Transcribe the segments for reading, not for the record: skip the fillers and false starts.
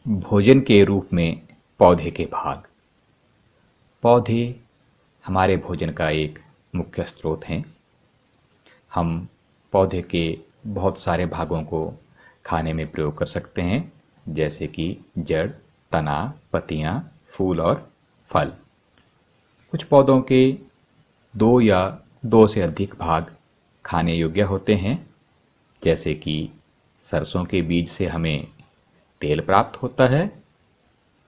भोजन के रूप में पौधे के भाग। पौधे हमारे भोजन का एक मुख्य स्रोत हैं। हम पौधे के बहुत सारे भागों को खाने में प्रयोग कर सकते हैं, जैसे कि जड़, तना, पत्तियां, फूल और फल। कुछ पौधों के दो या दो से अधिक भाग खाने योग्य होते हैं, जैसे कि सरसों के बीज से हमें तेल प्राप्त होता है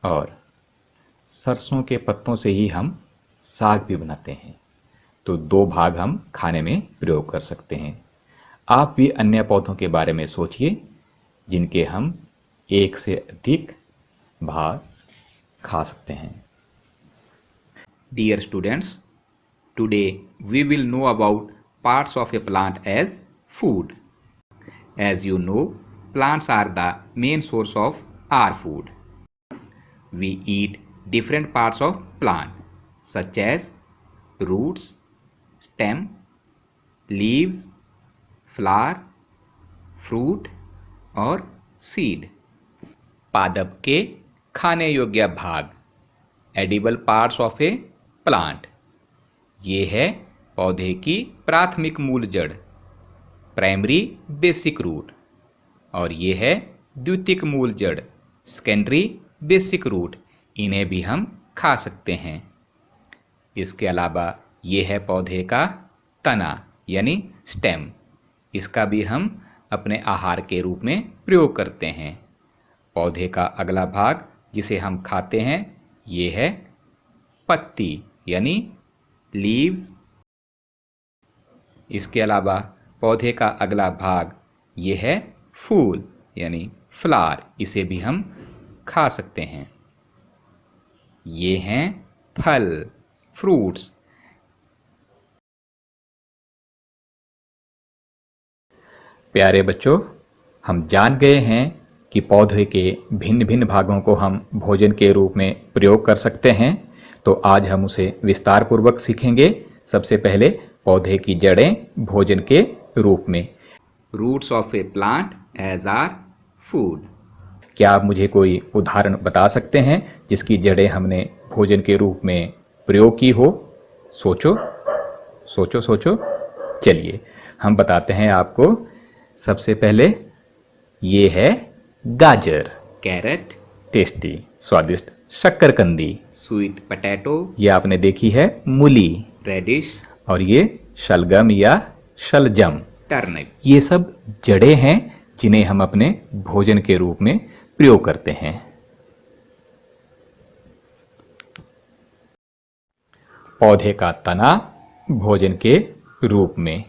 और सरसों के पत्तों से ही हम साग भी बनाते हैं। तो दो भाग हम खाने में प्रयोग कर सकते हैं। आप भी अन्य पौधों के बारे में सोचिए जिनके हम एक से अधिक भाग खा सकते हैं। Dear students, today we will know about parts of a plant as food. As you know, plants are the main source of our food. We eat different parts of plant such as roots, stem, leaves, flower, fruit और seed. पादप के खाने योग्य भाग, edible parts of a plant. ये है पौधे की प्राथमिक मूल जड़, प्राइमरी बेसिक रूट, और ये है द्वितीयक मूल जड़, सेकेंडरी बेसिक रूट। इन्हें भी हम खा सकते हैं। इसके अलावा ये है पौधे का तना यानी स्टेम। इसका भी हम अपने आहार के रूप में प्रयोग करते हैं। पौधे का अगला भाग जिसे हम खाते हैं ये है पत्ती यानी लीव्स। इसके अलावा पौधे का अगला भाग ये है फूल यानी फ्लावर। इसे भी हम खा सकते हैं। ये हैं फल, फ्रूट्स। प्यारे बच्चों, हम जान गए हैं कि पौधे के भिन्न भिन्न भागों को हम भोजन के रूप में प्रयोग कर सकते हैं। तो आज हम उसे विस्तार पूर्वक सीखेंगे। सबसे पहले पौधे की जड़ें भोजन के रूप में। Roots of a plant as are food. क्या आप मुझे कोई उदाहरण बता सकते हैं जिसकी जड़ें हमने भोजन के रूप में प्रयोग की हो? सोचो सोचो सोचो। चलिए हम बताते हैं आपको। सबसे पहले ये है गाजर, कैरेट, टेस्टी स्वादिष्ट शक्करकंदी, स्वीट पोटैटो, ये आपने देखी है मूली, रेडिश, और ये शलगम या शलजम, टर्निप। ये सब जड़ें हैं जिन्हें हम अपने भोजन के रूप में प्रयोग करते हैं। पौधे का तना भोजन के रूप में।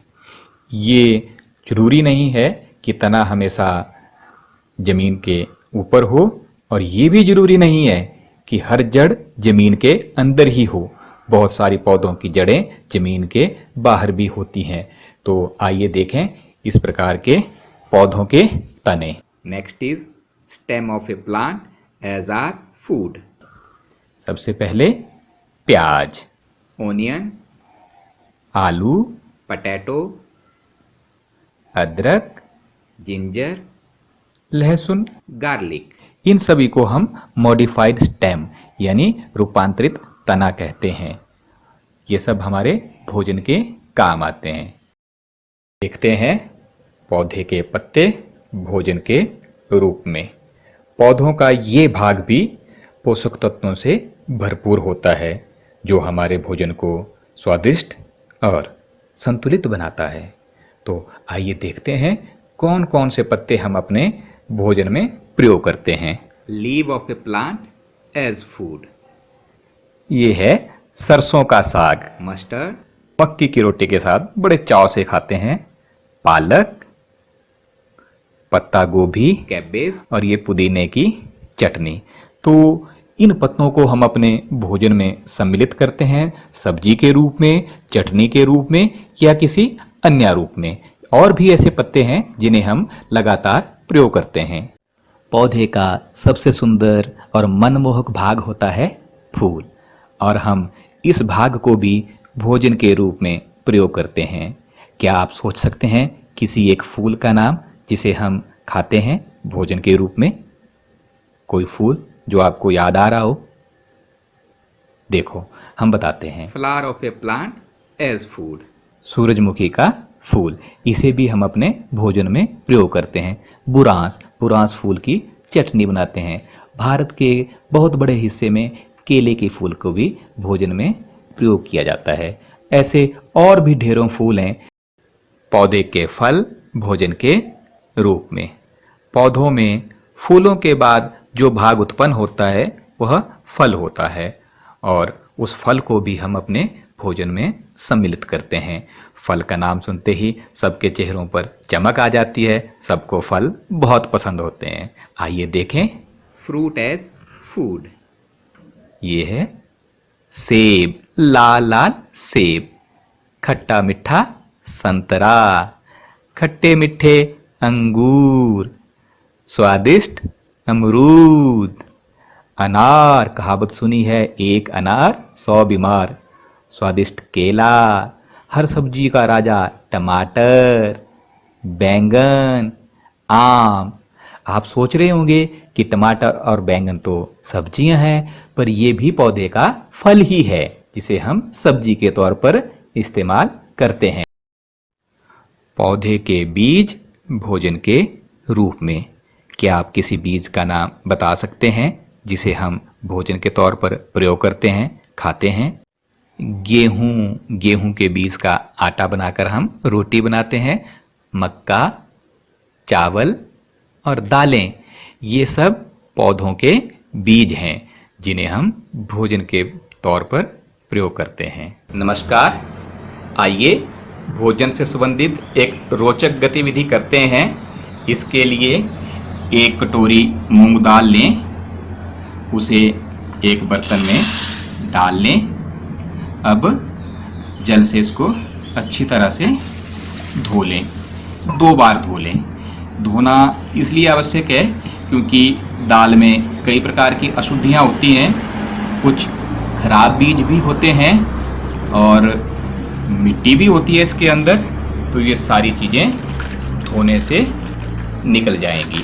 ये जरूरी नहीं है कि तना हमेशा जमीन के ऊपर हो, और ये भी जरूरी नहीं है कि हर जड़ जमीन के अंदर ही हो। बहुत सारी पौधों की जड़ें जमीन के बाहर भी होती हैं। तो आइए देखें इस प्रकार के पौधों के तने। Next is stem of a plant as are food. सबसे पहले प्याज, ओनियन, आलू, पोटैटो, अदरक, जिंजर, लहसुन, गार्लिक। इन सभी को हम मॉडिफाइड स्टेम यानी रूपांतरित तना कहते हैं। ये सब हमारे भोजन के काम आते हैं। देखते हैं पौधे के पत्ते भोजन के रूप में। पौधों का ये भाग भी पोषक तत्वों से भरपूर होता है, जो हमारे भोजन को स्वादिष्ट और संतुलित बनाता है। तो आइए देखते हैं कौन कौन से पत्ते हम अपने भोजन में प्रयोग करते हैं। Leave of a plant as food. ये है सरसों का साग, मस्टर्ड, मक्की की रोटी के साथ बड़े चाव से खाते हैं। पालक, पत्ता गोभी, कैबेज, और ये पुदीने की चटनी। तो इन पत्तों को हम अपने भोजन में सम्मिलित करते हैं, सब्जी के रूप में, चटनी के रूप में, या किसी अन्य रूप में। और भी ऐसे पत्ते हैं जिन्हें हम लगातार प्रयोग करते हैं। पौधे का सबसे सुंदर और मनमोहक भाग होता है फूल, और हम इस भाग को भी भोजन के रूप में प्रयोग करते हैं। क्या आप सोच सकते हैं किसी एक फूल का नाम जिसे हम खाते हैं भोजन के रूप में? कोई फूल जो आपको याद आ रहा हो? देखो, हम बताते हैं। flower of a plant as food. सूरजमुखी का फूल, इसे भी हम अपने भोजन में प्रयोग करते हैं। बुरांस, बुरांस फूल की चटनी बनाते हैं। भारत के बहुत बड़े हिस्से में केले के फूल को भी भोजन में प्रयोग किया जाता है। ऐसे और भी ढेरों फूल हैं। पौधे के फल भोजन के रूप में। पौधों में फूलों के बाद जो भाग उत्पन्न होता है वह फल होता है और उस फल को भी हम अपने भोजन में सम्मिलित करते हैं। फल का नाम सुनते ही सबके चेहरों पर चमक आ जाती है, सबको फल बहुत पसंद होते हैं। आइए देखें। Fruit as food. ये है सेब, लाल लाल सेब। खट्टा मीठा संतरा, खट्टे मीठे अंगूर, स्वादिष्ट अमरूद। अनार, कहावत सुनी है, एक अनार 100 बीमार। स्वादिष्ट केला। हर सब्जी का राजा टमाटर, बैंगन, आम। आप सोच रहे होंगे कि टमाटर और बैंगन तो सब्जियां हैं, पर ये भी पौधे का फल ही है जिसे हम सब्जी के तौर पर इस्तेमाल करते हैं। पौधे के बीज भोजन के रूप में। क्या आप किसी बीज का नाम बता सकते हैं जिसे हम भोजन के तौर पर प्रयोग करते हैं, खाते हैं? गेहूं, गेहूं के बीज का आटा बनाकर हम रोटी बनाते हैं। मक्का, चावल और दालें, ये सब पौधों के बीज हैं जिन्हें हम भोजन के तौर पर प्रयोग करते हैं। नमस्कार, आइए भोजन से संबंधित एक रोचक गतिविधि करते हैं। इसके लिए एक कटोरी मूंग दाल लें, उसे एक बर्तन में डाल लें। अब जल से इसको अच्छी तरह से धो लें, 2 बार धो लें। धोना इसलिए आवश्यक है क्योंकि दाल में कई प्रकार की अशुद्धियां होती हैं, कुछ खराब बीज भी होते हैं और मिट्टी भी होती है इसके अंदर, तो ये सारी चीज़ें धोने से निकल जाएंगी।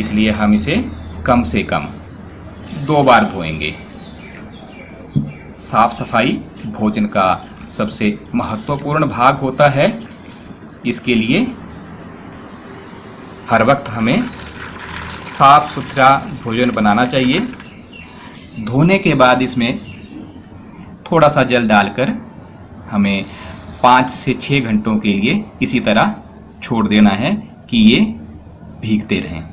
इसलिए हम इसे कम से कम 2 बार धोएंगे। साफ सफाई भोजन का सबसे महत्वपूर्ण भाग होता है। इसके लिए हर वक्त हमें साफ सुथरा भोजन बनाना चाहिए। धोने के बाद इसमें थोड़ा सा जल डालकर हमें 5 से 6 घंटों के लिए इसी तरह छोड़ देना है कि ये भीगते रहें।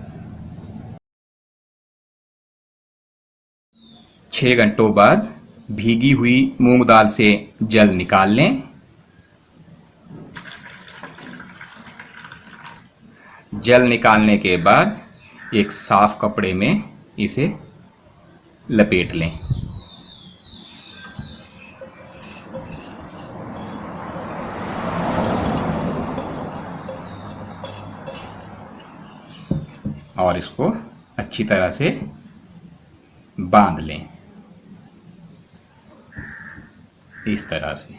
6 घंटों बाद भीगी हुई मूंग दाल से जल निकाल लें। जल निकालने के बाद एक साफ कपड़े में इसे लपेट लें। और इसको अच्छी तरह से बांध लें, इस तरह से।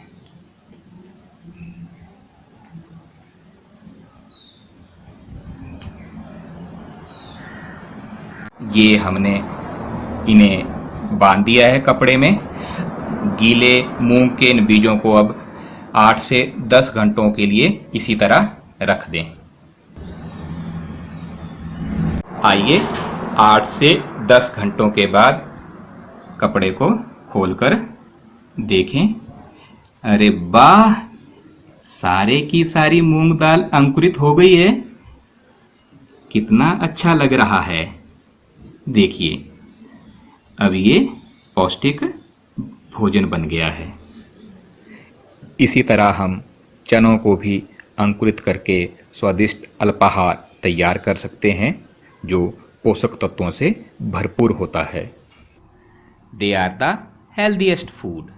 ये हमने इन्हें बांध दिया है कपड़े में। गीले मूंग के इन बीजों को अब 8 से 10 घंटों के लिए इसी तरह रख दें। आइए 8 से 10 घंटों के बाद कपड़े को खोलकर देखें। अरे वाह, सारे की सारी मूंग दाल अंकुरित हो गई है। कितना अच्छा लग रहा है। देखिए, अब ये पौष्टिक भोजन बन गया है। इसी तरह हम चनों को भी अंकुरित करके स्वादिष्ट अल्पाहार तैयार कर सकते हैं जो पोषक तत्वों से भरपूर होता है। They are the healthiest food.